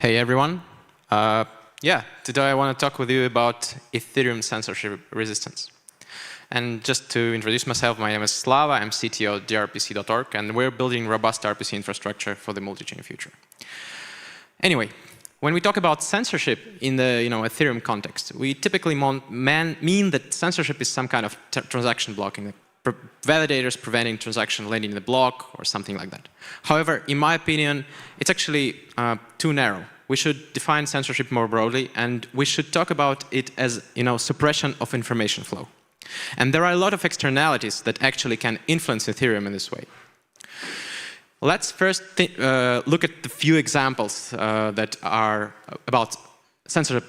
Hey everyone. Today I want to talk with you about Ethereum censorship resistance. And just to introduce myself, my name is Slava, I'm CTO at drpc.org, and we're building robust RPC infrastructure for the multi-chain future. Anyway, when we talk about censorship in the Ethereum context, we typically mean that censorship is some kind of transaction blocking, validators preventing transaction landing in the block or something like that. However, in my opinion, it's actually too narrow. We should define censorship more broadly, and we should talk about it as suppression of information flow. And there are a lot of externalities that actually can influence Ethereum in this way. Let's first look at the few examples that are about censorship.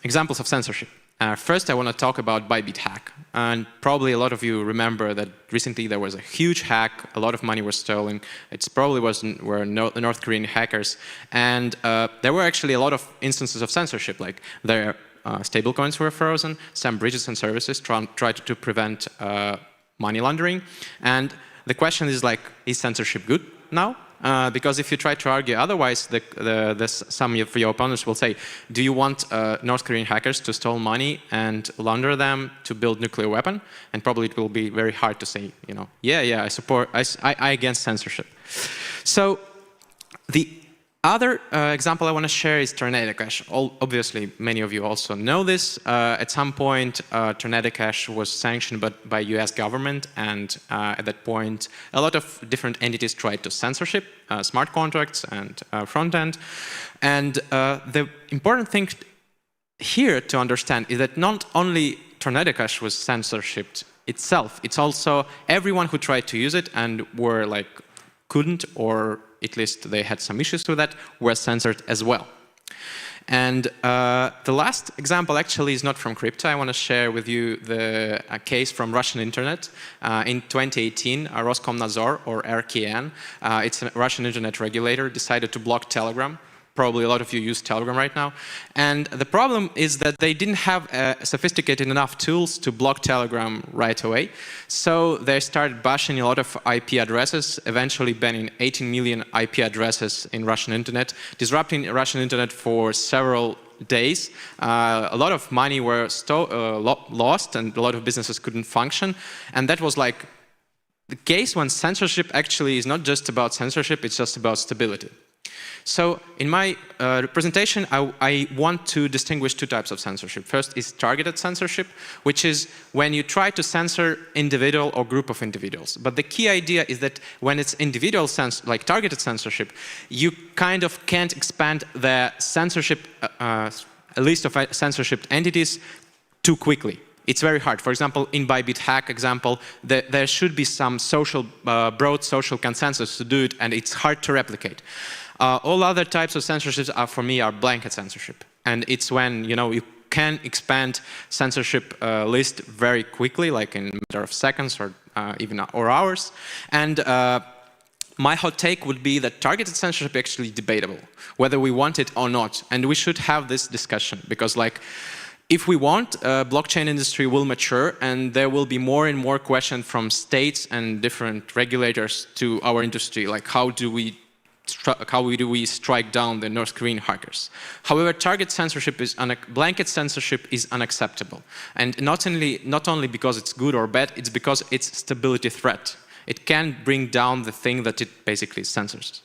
Examples of censorship. First, I want to talk about Bybit hack. And probably a lot of you remember that recently there was a huge hack, a lot of money was stolen. It probably were North Korean hackers. And there were actually a lot of instances of censorship, like their stablecoins were frozen, some bridges and services tried to prevent money laundering. And the question is like, is censorship good now? Because if you try to argue otherwise, some of your opponents will say, do you want North Korean hackers to steal money and launder them to build nuclear weapon? And probably it will be very hard to say, I against censorship. So the other example I want to share is Tornado Cash. Obviously, many of you also know this. At some point, Tornado Cash was sanctioned by US government, and at that point, a lot of different entities tried to censorship smart contracts and front end. And the important thing here to understand is that not only Tornado Cash was censorship itself, it's also everyone who tried to use it and were couldn't, or at least they had some issues with that, were censored as well. And the last example actually is not from crypto. I want to share with you the case from Russian internet. In 2018, Roskomnadzor, or RKN, it's a Russian internet regulator, decided to block Telegram. Probably a lot of you use Telegram right now. And the problem is that they didn't have sophisticated enough tools to block Telegram right away. So they started bashing a lot of IP addresses, eventually banning 18 million IP addresses in Russian internet, disrupting Russian internet for several days. A lot of money were lost, and a lot of businesses couldn't function. And that was like the case when censorship actually is not just about censorship, it's just about stability. So in my presentation, I want to distinguish two types of censorship. First is targeted censorship, which is when you try to censor individual or group of individuals. But the key idea is that when it's individual like targeted censorship, you kind of can't expand the censorship, a list of censorship entities too quickly. It's very hard. For example, in Bybit hack example, there should be some broad social consensus to do it, and it's hard to replicate. All other types of censorship for me are blanket censorship, and it's when you can expand censorship list very quickly, like in a matter of seconds or even hours. And my hot take would be that targeted censorship is actually debatable, whether we want it or not, and we should have this discussion because, if we want, blockchain industry will mature, and there will be more and more questions from states and different regulators to our industry, like how do we strike down the North Korean hackers. However, blanket censorship is unacceptable. And not only because it's good or bad, it's because it's a stability threat. It can bring down the thing that it basically censors.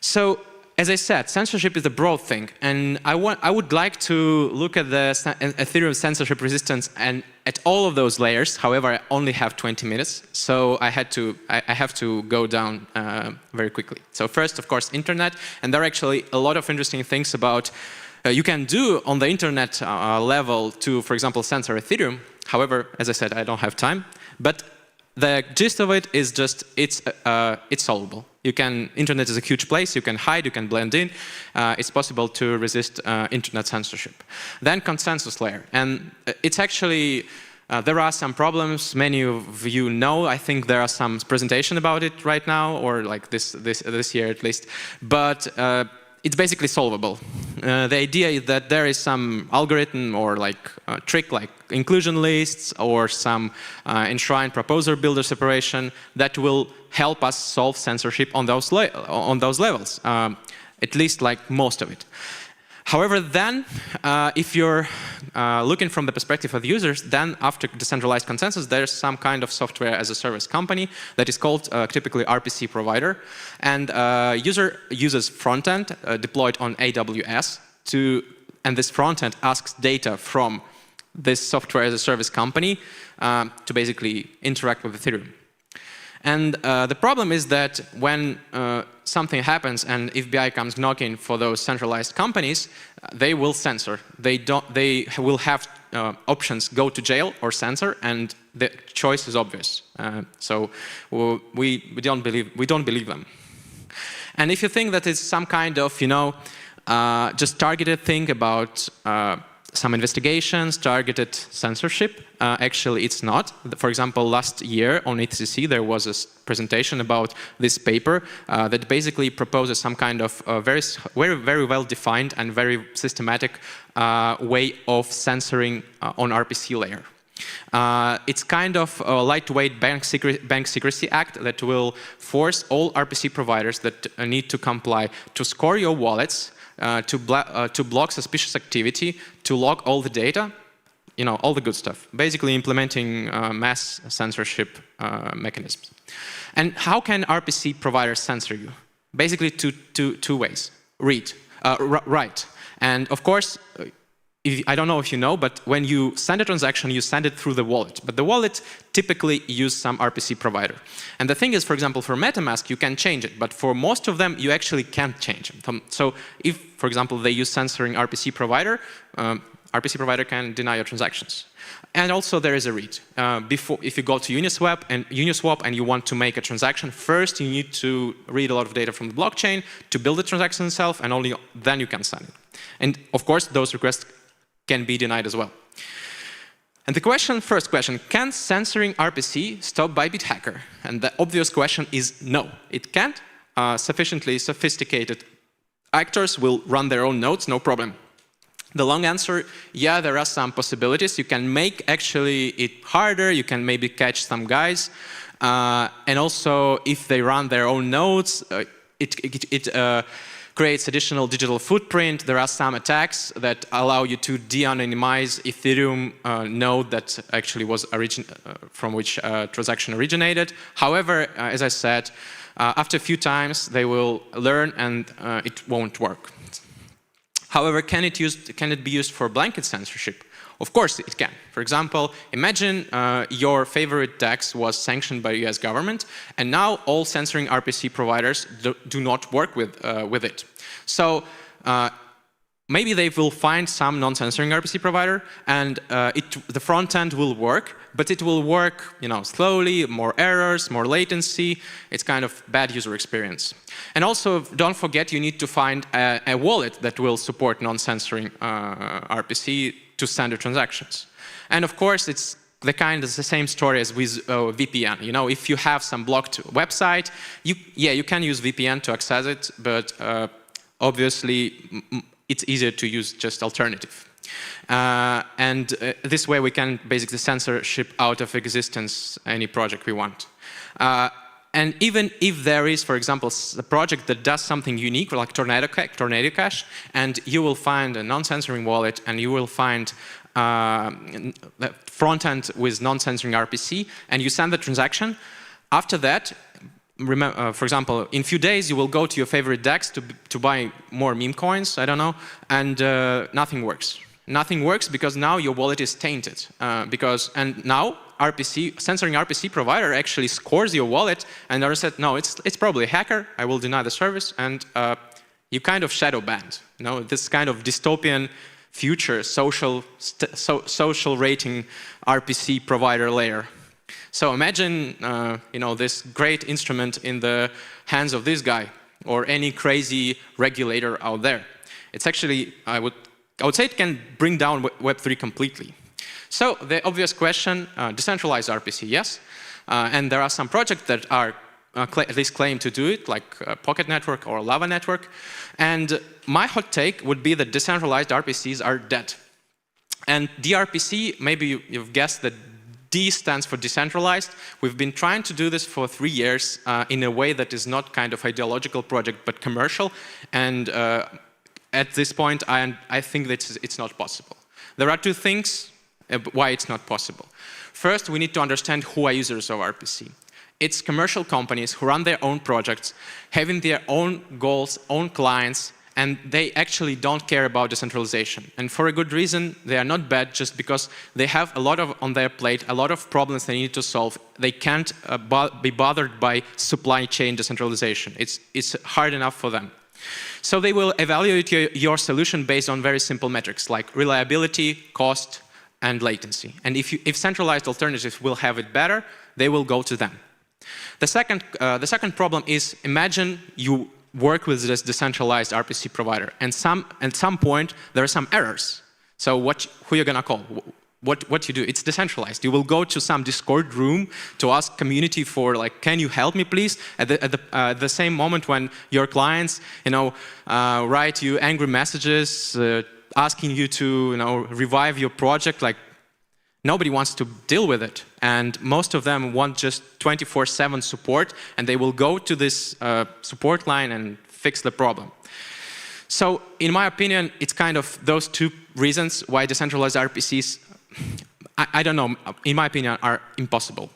So, as I said, censorship is a broad thing, and I would like to look at the Ethereum censorship resistance and at all of those layers. However, I only have 20 minutes, so I have to go down very quickly. So first, of course, internet, and there are actually a lot of interesting things about you can do on the internet level to, for example, censor Ethereum. However, as I said, I don't have time, but the gist of it is just it's solvable. Internet is a huge place, you can hide, you can blend in. It's possible to resist internet censorship. Then consensus layer, and it's actually, there are some problems, many of you know, I think there are some presentation about it right now, or like this year at least, but it's basically solvable. The idea is that there is some algorithm or trick like inclusion lists or some enshrined proposer builder separation that will help us solve censorship on those levels. at least like most of it. However, then, if you're looking from the perspective of users, then after decentralized consensus, there's some kind of software as a service company that is called typically RPC provider. And user uses frontend deployed on AWS and this frontend asks data from this software as a service company to basically interact with Ethereum. And the problem is that when something happens and FBI comes knocking for those centralized companies, they will censor. They will have options: go to jail or censor, and the choice is obvious. So we don't believe them. And if you think that it's some kind of just targeted thing about some investigations, targeted censorship. Actually, it's not. For example, last year on EthCC, there was a presentation about this paper that basically proposes some kind of very well-defined and very systematic way of censoring on RPC layer. It's kind of a lightweight bank secrecy act that will force all RPC providers that need to comply to score your wallets, to block suspicious activity, to log all the data, all the good stuff. Basically implementing mass censorship mechanisms. And how can RPC providers censor you? Basically two ways. Write. And of course, I don't know if you know, but when you send a transaction, you send it through the wallet. But the wallet typically uses some RPC provider. And the thing is, for example, for MetaMask, you can change it. But for most of them, you actually can't change them. So if, for example, they use censoring RPC provider can deny your transactions. And also there is a read. If you go to Uniswap and you want to make a transaction, first you need to read a lot of data from the blockchain to build the transaction itself, and only then you can send it. And of course, those requests can be denied as well. And the first question, can censoring RPC stop Bybit hacker? And the obvious question is no, it can't. Sufficiently sophisticated actors will run their own nodes, no problem. The long answer, yeah, there are some possibilities. You can make actually it harder, you can maybe catch some guys. And also, if they run their own nodes, it creates additional digital footprint. There are some attacks that allow you to de-anonymize Ethereum node that actually was from which transaction originated. However, as I said, after a few times, they will learn and it won't work. However, can it be used for blanket censorship? Of course it can. For example, imagine your favorite DEX was sanctioned by the US government, and now all censoring RPC providers do not work with it. So maybe they will find some non-censoring RPC provider, and the front end will work, but it will work slowly, more errors, more latency. It's kind of bad user experience. And also, don't forget, you need to find a wallet that will support non-censoring RPC to send the transactions. And of course, it's the same story as with VPN. If you have some blocked website, you can use VPN to access it, but obviously, it's easier to use just alternative. And this way, we can basically censorship out of existence any project we want. And even if there is, for example, a project that does something unique, like Tornado Cash, and you will find a non-censoring wallet, and you will find the front end with non-censoring RPC, and you send the transaction, after that, for example, in a few days, you will go to your favorite DEX to buy more meme coins, I don't know, and nothing works. Nothing works because now your wallet is tainted. And now censoring RPC provider actually scores your wallet, and they said, no, it's probably a hacker, I will deny the service, and you kind of shadow banned. This kind of dystopian future social rating RPC provider layer. So imagine, this great instrument in the hands of this guy or any crazy regulator out there. It's actually, I would say it can bring down Web3 completely. So the obvious question, decentralized RPC, yes. And there are some projects that are at least claim to do it, like Pocket Network or Lava Network. And my hot take would be that decentralized RPCs are dead. And DRPC, maybe you've guessed that D stands for decentralized. We've been trying to do this for 3 years in a way that is not kind of ideological project, but commercial. And at this point, I think that it's not possible. There are 2 things why it's not possible. First, we need to understand who are users of RPC. It's commercial companies who run their own projects, having their own goals, own clients, and they actually don't care about decentralization. And for a good reason, they are not bad just because they have a lot on their plate, a lot of problems they need to solve. They can't be bothered by supply chain decentralization. It's hard enough for them. So they will evaluate your solution based on very simple metrics like reliability, cost, and latency. And if centralized alternatives will have it better, they will go to them. The second problem is, imagine you work with this decentralized RPC provider, and at some point there are some errors. So who you're gonna call? What you do? It's decentralized. You will go to some Discord room to ask community for like, can you help me please? At the same moment when your clients, write you angry messages, asking you to, revive your project, like nobody wants to deal with it. And most of them want just 24/7 support, and they will go to this support line and fix the problem. So in my opinion, it's kind of those 2 reasons why decentralized RPCs, I don't know, in my opinion, are impossible.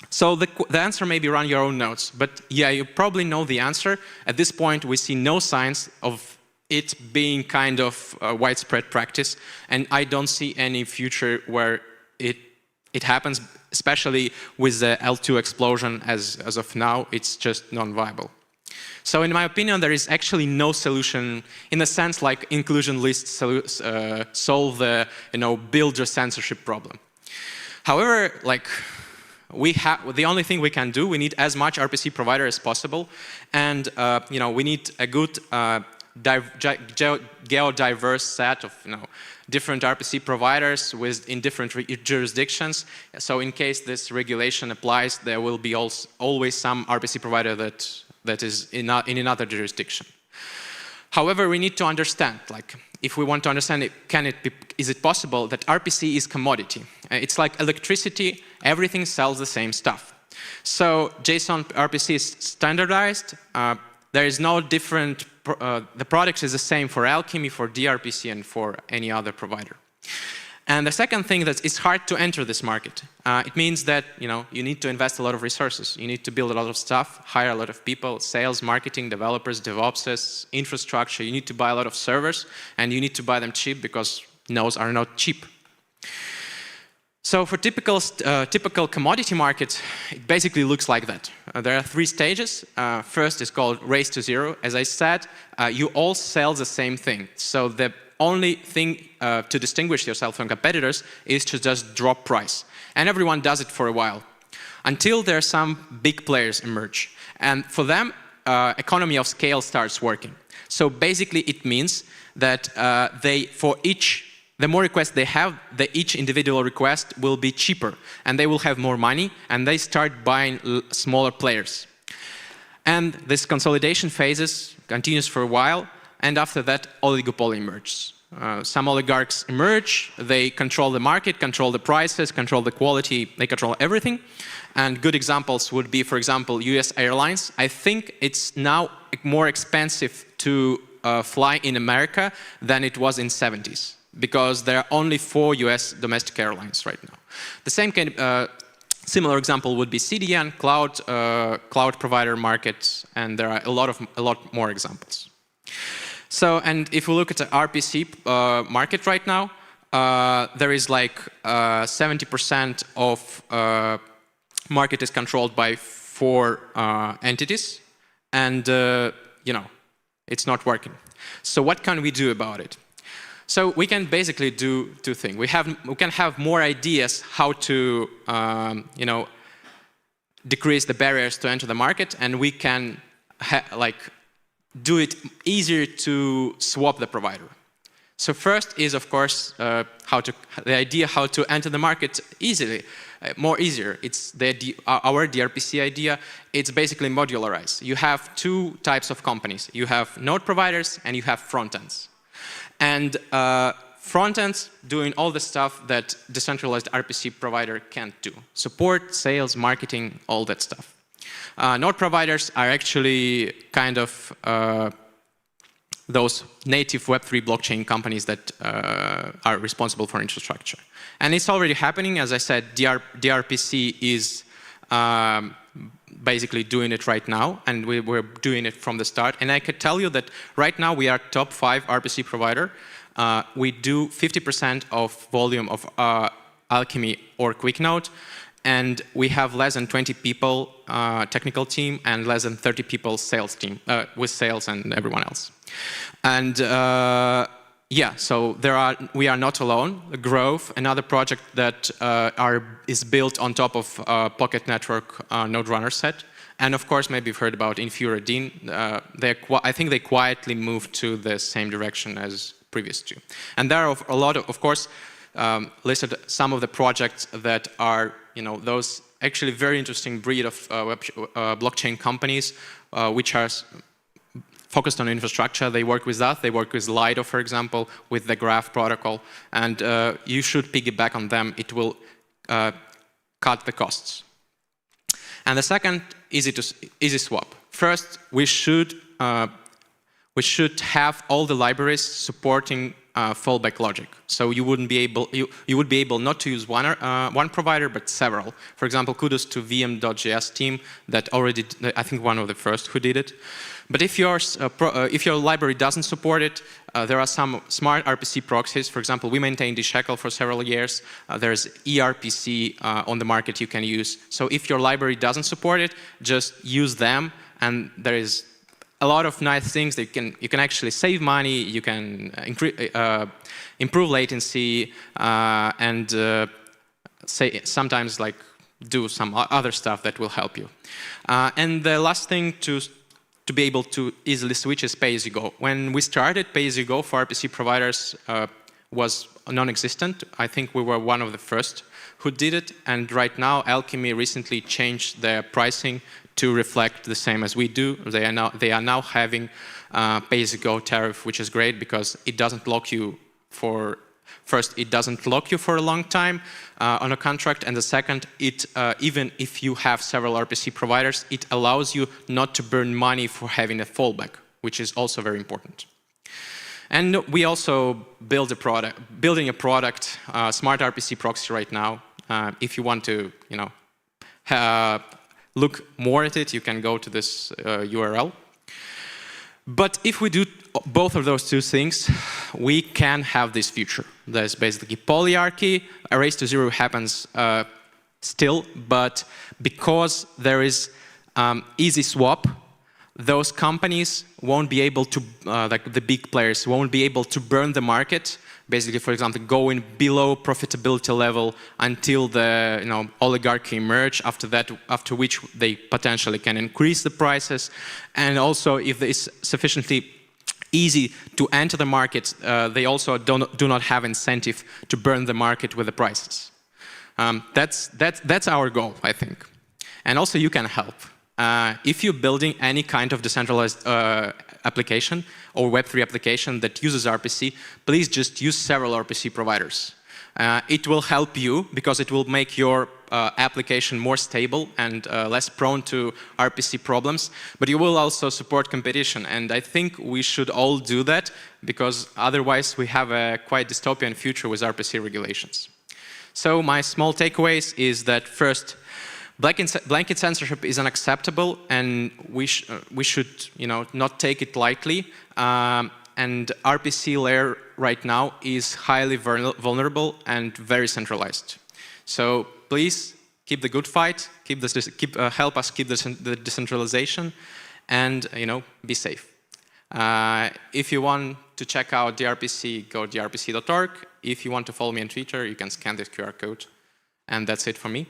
So the answer may be run your own nodes, but yeah, you probably know the answer. At this point, we see no signs of it being kind of a widespread practice, and I don't see any future where it happens, especially with the L2 explosion as of now. It's just non-viable. So in my opinion, there is actually no solution in the sense like inclusion lists solve the build your censorship problem. However, like the only thing we can do, we need as much RPC provider as possible, and we need a good geodiverse set of different RPC providers in different jurisdictions. So in case this regulation applies, there will be always some RPC provider that is in another jurisdiction. However, we need to understand, like, if we want to understand it, is it possible that RPC is commodity? It's like electricity, everything sells the same stuff. So JSON RPC is standardized. There is no different, the product is the same for Alchemy, for DRPC, and for any other provider. And the second thing that it's hard to enter this market. It means that you need to invest a lot of resources. You need to build a lot of stuff, hire a lot of people, sales, marketing, developers, DevOps, infrastructure. You need to buy a lot of servers, and you need to buy them cheap because nodes are not cheap. So for typical commodity market, it basically looks like that. There are 3 stages. First is called race to zero. As I said, you all sell the same thing. So the only thing to distinguish yourself from competitors is to just drop price. And everyone does it for a while, until there are some big players emerge. And for them, economy of scale starts working. So basically it means that the more requests they have, each individual request will be cheaper, and they will have more money, and they start buying smaller players. And this consolidation phase continues for a while, and after that, oligopoly emerges. Some oligarchs emerge, they control the market, control the prices, control the quality, they control everything. And good examples would be, for example, US Airlines. I think it's now more expensive to fly in America than it was in the 70s. Because there are only 4 US domestic airlines right now. The same similar example would be CDN, cloud provider markets, and there are a lot more examples. So, and if we look at the RPC market right now, there is like 70% of market is controlled by 4 entities, and it's not working. So what can we do about it? So we can basically do 2 things. We can have more ideas how to, decrease the barriers to enter the market, and we can do it easier to swap the provider. So first is, of course, the idea how to enter the market easily, more easier. It's our DRPC idea. It's basically modularized. You have 2 types of companies. You have node providers and you have front ends. And front ends doing all the stuff that decentralized RPC provider can't do. Support, sales, marketing, all that stuff. Node providers are actually kind of those native Web3 blockchain companies that are responsible for infrastructure. And it's already happening. As I said, DRPC is basically doing it right now, and we're doing it from the start. And I could tell you that right now we are top 5 RPC provider. We do 50% of volume of Alchemy or QuickNode, and we have less than 20 people technical team and less than 30 people sales team with sales and everyone else. And yeah, so we are not alone. Growth, another project that is built on top of Pocket Network Node Runner set. And of course, maybe you've heard about Infura Dean. I think they quietly moved to the same direction as previous two. And there are a lot of course, listed some of the projects that are, those actually very interesting breed of blockchain companies, which are focused on infrastructure. They work with us. They work with Lido, for example, with the Graph protocol. And you should piggyback on them. It will cut the costs. And the second, easy swap. First, we should have all the libraries supporting fallback logic. So you would be able not to use one provider, but several. For example, kudos to VM.js team that already, I think, one of the first who did it. But if your library doesn't support it, there are some smart RPC proxies. For example, we maintained Shekel for several years. There's eRPC on the market you can use. So if your library doesn't support it, just use them. And there is a lot of nice things that you can actually save money. You can improve latency and sometimes do some other stuff that will help you. And the last thing to be able to easily switch is pay-as-you-go. When we started, pay-as-you-go for RPC providers was non-existent. I think we were one of the first who did it. And right now, Alchemy recently changed their pricing to reflect the same as we do. They are now having pay-as-you-go tariff, which is great because it doesn't lock you for. First, it doesn't lock you for a long time on a contract, and the second, even if you have several RPC providers, it allows you not to burn money for having a fallback, which is also very important. And we also building a product, smart RPC proxy right now. If you want to, look more at it, you can go to this URL. But if we do both of those two things, we can have this future. There's basically polyarchy. A race to zero happens still, but because there is easy swap, those companies won't be able to, like the big players, won't be able to burn the market. Basically, for example, going below profitability level until the oligarchy emerge. After which they potentially can increase the prices, and also if it's sufficiently easy to enter the market, they also do not have incentive to burn the market with the prices. That's our goal, I think, and also you can help. If you're building any kind of decentralized application or Web3 application that uses RPC, please just use several RPC providers. It will help you because it will make your application more stable and less prone to RPC problems, but you will also support competition. And I think we should all do that because otherwise we have a quite dystopian future with RPC regulations. So my small takeaways is that first, blanket censorship is unacceptable, and we should, not take it lightly. And RPC layer right now is highly vulnerable and very centralized. So please keep the good fight, help us keep the decentralization, and be safe. If you want to check out DRPC, go to drpc.org. If you want to follow me on Twitter, you can scan this QR code. And that's it for me.